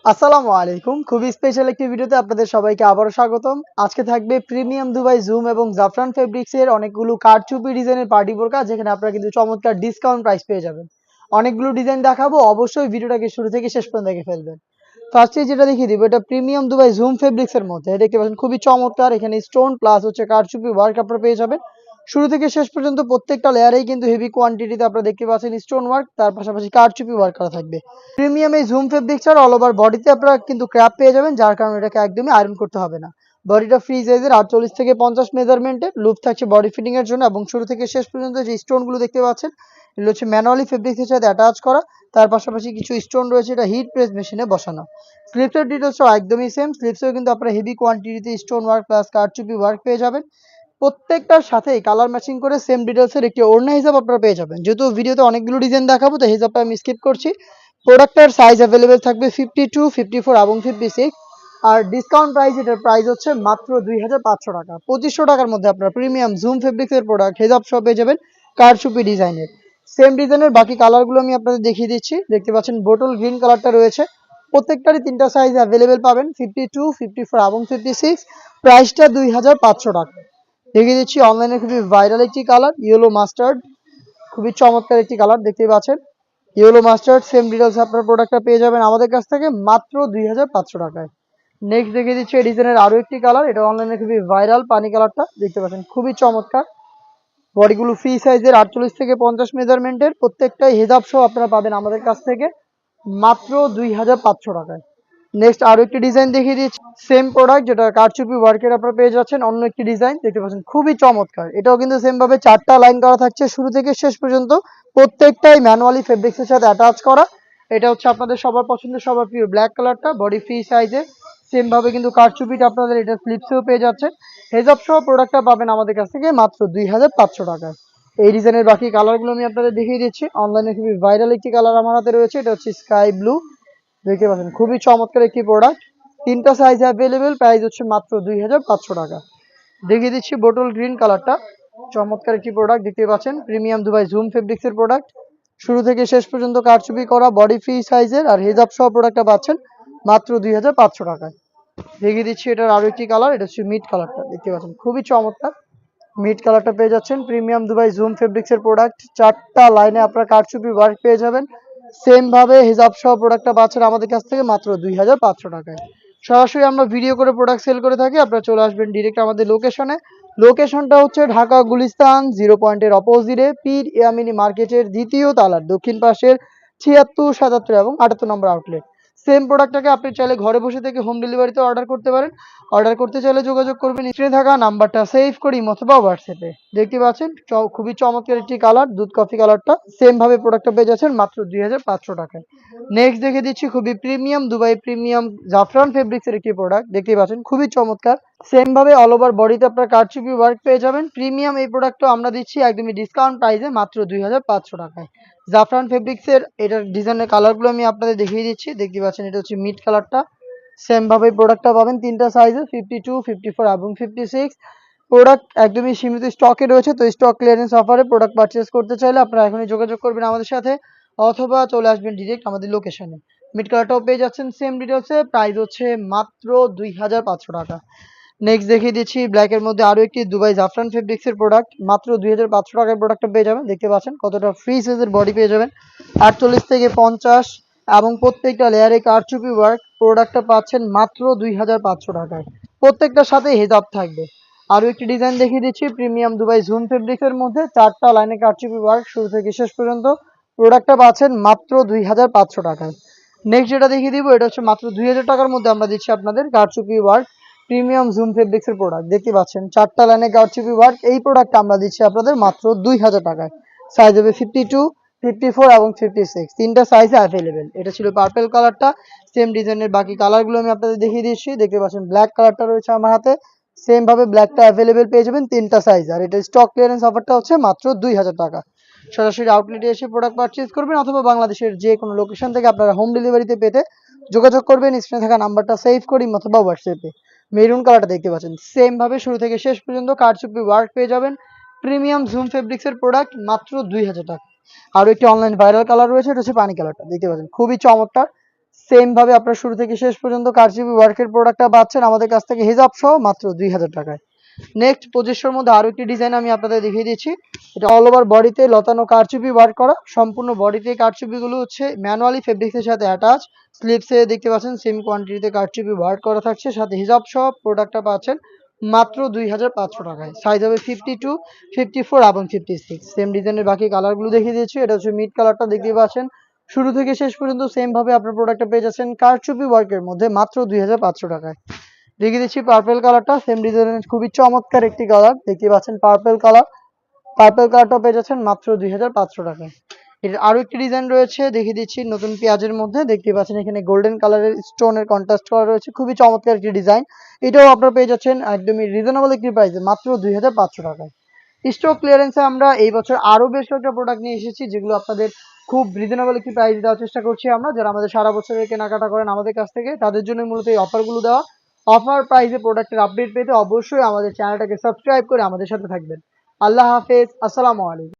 আসসালামু আলাইকুম। খুবই স্পেশাল একটি ভিডিওতে আপনাদের সবাইকে আবারও স্বাগতম। আজকে থাকবে প্রিমিয়াম দুবাই জুম এবং জাফরান ফেব্রিক্স এর অনেকগুলো কারচুপি ডিজাইনের পার্টি বোরকা, যেখানে আপনারা কিন্তু চমৎকার ডিসকাউন্ট প্রাইস পেয়ে যাবেন। অনেকগুলো ডিজাইন দেখাবো, অবশ্যই ভিডিওটাকে শুরু থেকে শেষ পর্যন্ত দেখে ফেলবেন। ফার্স্টে যেটা দেখিয়ে দিব, এটা প্রিমিয়াম দুবাই জুম ফেব্রিক্স এর মধ্যে দেখতে পাচ্ছেন, খুবই চমৎকার। এখানে স্টোন প্লাস হচ্ছে কারচুপি ওয়ার্ক আপনারা পেয়ে যাবেন। শুরু থেকে শেষ পর্যন্ত প্রত্যেকটা লেয়ারেই কিন্তু হেভি কোয়ান্টিটিতে আপনারা দেখতে পাচ্ছেন স্টোন ওয়ার্ক, তার পাশাপাশি কারচুপি ওয়ার্ক করা থাকবে। প্রিমিয়াম এই জুম ফেব্রিক্স আর অল ওভার বডিতে আপনারা কিন্তু ক্র্যাপ পেয়ে যাবেন, যার কারণে এটাকে একদমই আয়রন করতে হবে না। বডিটা ফ্রি সাইজের 48 থেকে 50 মেজারমেন্টের, লুপ থাকছে বডি ফিটিং এর জন্য। এবং শুরু থেকে শেষ পর্যন্ত যে স্টোন গুলো দেখতে পাচ্ছেন, এগুলো হচ্ছে ম্যানুয়ালি ফেব্রিক্স এর সাথে অ্যাটাচ করা। তার পাশাপাশি কিছু স্টোন রয়েছে, এটা হিট প্রেস মেশিনে বসানো। স্লিপসের ডিটেলসও একদমই সেম। স্লিপসেও কিন্তু আপনারা হেভি কোয়ান্টিটিতে স্টোন ওয়ার্ক প্লাস কারচুপি ওয়ার্ক পেয়ে যাবেন। প্রত্যেকটার সাথেই কালার ম্যাচিং করে সেম ডিটেলসের একটি ওড়না হিসাব আপনারা পেয়ে যাবেন। যেহেতু ভিডিওতে অনেকগুলো ডিজাইন দেখাবো, তো হিসাবটা আমি স্কিপ করছি। প্রোডাক্টের সাইজ অ্যাভেলেবেল থাকবে 52, 54 এবং 56। আর ডিসকাউন্ট প্রাইস, এটার প্রাইস হচ্ছে মাত্র 2500 টাকা। 2500 টাকার মধ্যে আপনারা প্রিমিয়াম জুম ফেব্রিক্সের প্রোডাক্ট হেজাব শপ পেয়ে যাবেন কারচুপি ডিজাইনের। সেম ডিজাইনের বাকি কালারগুলো আমি আপনাদের দেখিয়ে দিচ্ছি। দেখতে পাচ্ছেন বোটল গ্রিন কালারটা রয়েছে। প্রত্যেকটারই তিনটা সাইজ অ্যাভেলেবেল পাবেন, 52, 54 এবং 56। প্রাইসটা 2500 টাকা। দেখিয়ে দিচ্ছি অনলাইনে খুবই ভাইরাল একটি কালার, ইয়েলো মাস্টার্ড। খুবই চমৎকার একটি কালার দেখতেই পাচ্ছেন, ইয়েলো মাস্টার্ড। সেম ডিটেলস আপনার প্রোডাক্টটা পেয়ে যাবেন আমাদের কাছ থেকে মাত্র 2500 টাকায়। নেক্সট দেখিয়ে দিচ্ছি এই ডিজাইনের আরো একটি কালার, এটা অনলাইনে খুবই ভাইরাল পানি কালারটা দেখতে পাচ্ছেন, খুবই চমৎকার। বডিগুলো ফ্রি সাইজের 48 থেকে 50 মেজারমেন্টের, প্রত্যেকটাই হেজাব সহ আপনারা পাবেন আমাদের কাছ থেকে মাত্র 2500 টাকায়। নেক্সট আরো একটি ডিজাইন দেখিয়ে দিচ্ছি, সেম প্রোডাক্ট, যেটা কারচুপি ওয়ার্কের আপনারা পেয়ে যাচ্ছেন। অন্য একটি ডিজাইন দেখতে পাচ্ছেন, খুবই চমৎকার। এটাও কিন্তু সেম ভাবে 4টা লাইন করা থাকছে শুরু থেকে শেষ পর্যন্ত, প্রত্যেকটাই ম্যানুয়ালি ফেব্রিক্স এর সাথে অ্যাটাচ করা। এটা হচ্ছে আপনাদের সবার পছন্দের, সবার প্রিয় ব্ল্যাক কালারটা, বডি ফ্রি সাইজে। সেম ভাবে কিন্তু কারচুপিটা আপনাদের এটা স্লিপসেও পেয়ে যাচ্ছেন। হেজাব সহ প্রোডাক্টটা পাবেন আমাদের কাছ থেকে মাত্র 2500 টাকায়। এই ডিজাইনের বাকি কালারগুলো আমি আপনাদের দেখিয়ে দিচ্ছি। অনলাইনে খুবই ভাইরাল একটি কালার আমার হাতে রয়েছে, এটা হচ্ছে স্কাই ব্লু। দেখতে পাচ্ছেন খুবই চমৎকার একটি প্রোডাক্ট। তিনটা সাইজ অ্যাভেলেবেল, প্রাইস হচ্ছে মাত্র 2500 টাকা। দেখিয়ে দিচ্ছি বোটল গ্রিন কালারটা, চমৎকার একটি প্রোডাক্ট দেখতে পাচ্ছেন, প্রিমিয়াম দুবাই জুম ফেব্রিক্স এর প্রোডাক্ট। শুরু থেকে শেষ পর্যন্ত কারচুপি করা, বডি ফ্রি সাইজের আর হেজাব সহ প্রোডাক্টটা পাচ্ছেন মাত্র 2500 টাকায়। দেখিয়ে দিচ্ছি এটার আরো একটি কালার, এটা হচ্ছে মিড কালারটা দেখতে পাচ্ছেন, খুবই চমৎকার। মিড কালারটা পেয়ে যাচ্ছেন প্রিমিয়াম দুবাই জুম ফেব্রিক্স এর প্রোডাক্ট। 4টা লাইনে আপনারা কারচুপি ওয়ার্ক পেয়ে যাবেন। সেম ভাবে হিজাব সহ প্রোডাক্টটা পাচ্ছেন আমাদের কাছ থেকে মাত্র 2500 টাকায়। সরাসরি আমরা ভিডিও করে প্রোডাক্ট সেল করে থাকি, আপনারা চলে আসবেন ডিরেক্ট আমাদের লোকেশনে। লোকেশনটা হচ্ছে ঢাকা গুলিস্তান 0 পয়েন্টের অপোজিটে পীর ইয়ামিনী মার্কেটের দ্বিতীয় তালার দক্ষিণ পাশের 76, 77 এবং 78 নম্বর আউটলেট। সেম প্রোডাক্টটাকে আপনি চাইলে ঘরে বসে থেকে হোম ডেলিভারিতে অর্ডার করতে পারেন। অর্ডার করতে চাইলে যোগাযোগ করবেন স্ক্রিনে থাকা নাম্বারটা সেভ করি অথবা হোয়াটসঅ্যাপে। দেখতে পাচ্ছেন খুবই চমৎকার একটি কালার, দুধ কফি কালারটা। সেম ভাবে প্রোডাক্টটা পেয়ে যাচ্ছেন মাত্র 2500 টাকায়। নেক্সট দেখে দিচ্ছি খুবই প্রিমিয়াম দুবাই প্রিমিয়াম জাফরান ফেব্রিক্স এর একটি প্রোডাক্ট দেখতে পাচ্ছেন, খুবই চমৎকার। সেম ভাবে অল ওভার বডিতে আপনার কারচুপি ওয়ার্ক পেয়ে যাবেন। প্রিমিয়াম এই প্রোডাক্টটা আমরা দিচ্ছি একদমই ডিসকাউন্ট প্রাইসে মাত্র 2500 টাকায়। জাফরান ফেব্রিক্স এর এটার ডিজাইনের কালারগুলো আমি আপনাদের দেখিয়ে দিচ্ছি। দেখতে পাচ্ছেন এটা হচ্ছে মিড কালারটা। সেম ভাবে প্রোডাক্টটা পাবেন তিনটা সাইজে, 52, 54 এবং 56। প্রোডাক্ট একদমই সীমিত স্টকে রয়েছে, তো স্টক ক্লিয়ারেন্স অফারে প্রোডাক্ট পারচেজ করতে চাইলে আপনারা এখনই যোগাযোগ করবেন আমাদের সাথে, অথবা চলে আসবেন ডিরেক্ট আমাদের লোকেশনে। মিড কালারটাও পেয়ে যাচ্ছেন সেম ডিটেলসে, প্রাইস হচ্ছে মাত্র 2500 টাকা। নেক্সট দেখিয়ে দিচ্ছি ব্ল্যাক এর মধ্যে আরো একটি দুবাই জাফরান ফেব্রিক্স এর প্রোডাক্ট, মাত্র 2500 টাকায় প্রোডাক্টটা পেয়ে যাবেন। দেখতে পাচ্ছেন কতটা ফ্রি সাইজের বডি পেয়ে যাবেন, 48 থেকে 50 এবং প্রত্যেকটা লেয়ারে কারচুপি ওয়ার্ক। প্রোডাক্টটা পাচ্ছেন মাত্র 2500 টাকায়। প্রত্যেকটার সাথে হেজাব থাকবে। আরো একটি ডিজাইন দেখিয়ে দিচ্ছি প্রিমিয়াম দুবাই জুম ফেব্রিক্স এর মধ্যে, 4টা লাইনে কারচুপি ওয়ার্ক শুরু থেকে শেষ পর্যন্ত। প্রোডাক্টটা পাচ্ছেন মাত্র 2500 টাকায়। নেক্সট যেটা দেখিয়ে দিব, এটা হচ্ছে মাত্র 2000 টাকার মধ্যে আমরা দিচ্ছি আপনাদের কারচুপি ওয়ার্ক প্রিমিয়াম জুম ফেব্রিক্স এর প্রোডাক্ট। দেখতে পাচ্ছেন 4টা লাইনে কারচুপি ওয়ার্ক, এই প্রোডাক্টটা আমরা দিচ্ছি আপনাদের মাত্র 2000 টাকায়। সাইজ হবে 52, 54 এবং 56, তিনটা সাইজে অ্যাভেলেবেল। এটা ছিল পার্পল কালারটা। সেম ডিজাইনের বাকি কালারগুলো আমি আপনাদের দেখিয়ে দিচ্ছি। দেখতে পাচ্ছেন ব্ল্যাক কালারটা রয়েছে আমার হাতে। সেম ভাবে ব্ল্যাকটা অ্যাভেলেবেল পেয়ে যাবেন তিনটা সাইজ। আর এটা স্টক ক্লিয়ারেন্স অফারটা হচ্ছে মাত্র 2000 টাকা। সরাসরি আউটলেটে এসে প্রোডাক্ট পারচেজ করবেন, অথবা বাংলাদেশের যে কোনো লোকেশন থেকে আপনারা হোম ডেলিভারিতে পেতে যোগাযোগ করবেন স্ক্রিনে থাকা নাম্বারটা সেভ করি অথবা হোয়াটসঅ্যাপে। মেরুন কালারটা দেখতে পাচ্ছেন, সেম ভাবে শুরু থেকে শেষ পর্যন্ত কারচুপি ওয়ার্ক পেয়ে যাবেন। প্রিমিয়াম জুম ফেব্রিক্স এর প্রোডাক্ট মাত্র 2000 টাকা। আরো একটি অনলাইন ভাইরাল কালার রয়েছে, এটা হচ্ছে পানি কালারটা দেখতে পাচ্ছেন, খুবই চমৎকার। সেম ভাবে আপনারা শুরু থেকে শেষ পর্যন্ত কারচুপি ওয়ার্কের প্রোডাক্টটা পাচ্ছেন আমাদের কাছ থেকে হিজাব সহ মাত্র 2000 টাকায়। নেক্সট পঁচিশশোর মধ্যে আরো একটি ডিজাইন আমি আপনাদের দেখিয়ে দিচ্ছি। এটা অল ওভার বডিতে লতানো কারচুপি ওয়ার্ক করা, সম্পূর্ণ বডিতে কারচুপিগুলো হচ্ছে ম্যানুয়ালি ফেব্রিক্সের সাথে অ্যাটাচ। স্লিপসে দেখতে পাচ্ছেন সেম কোয়ান্টিটিতে কারচুপি ওয়ার্ক করা থাকছে, সাথে হিজাব সহ প্রোডাক্টটা পাচ্ছেন মাত্র 2500 টাকায়। সাইজ হবে 52, 54 এবং 56। সেম ডিজাইনের বাকি কালারগুলো দেখিয়ে দিয়েছি। এটা হচ্ছে মিড কালারটা দেখতে পাচ্ছেন। শুরু থেকে শেষ পর্যন্ত সেম ভাবে আপনার প্রোডাক্টটা পেয়ে যাচ্ছেন কারচুপি ওয়ার্কের মধ্যে মাত্র 2500 টাকায়। দেখিয়ে দিচ্ছি পার্পল কালারটা, সেম ডিজাইনের খুবই চমৎকার একটি কালার দেখতে পাচ্ছেন পার্পল কালার। পার্পল কালারটা পেয়ে যাচ্ছেন মাত্র 2500 টাকায়। এর আরো একটি ডিজাইন রয়েছে দেখিয়ে দিচ্ছি নতুন পেঁয়াজের মধ্যে, দেখতে পাচ্ছেন এখানে গোল্ডেন কালারের স্টোনের কন্ট্রাস্ট করা রয়েছে, খুবই চমৎকার একটি ডিজাইন। এটাও আপনারা পেয়ে যাচ্ছেন একদমই রিজনেবল একটি প্রাইসে মাত্র 2500 টাকায়। স্টক ক্লিয়ারেন্সে আমরা এই বছর আরো বেশ কয়েকটা প্রোডাক্ট নিয়ে এসেছি, যেগুলো আপনাদের খুব রিজনেবল একটি প্রাইস দেওয়ার চেষ্টা করছি আমরা। যারা আমাদের সারা বছরের কেনাকাটা করেন আমাদের কাছ থেকে, তাদের জন্য মূলত এই অফারগুলো দেওয়া। অফার প্রাইসে প্রোডাক্টের আপডেট পেতে অবশ্যই আমাদের চ্যানেলটাকে সাবস্ক্রাইব করে আমাদের সাথে থাকবেন। আল্লাহ হাফেজ, আসসালামু আলাইকুম।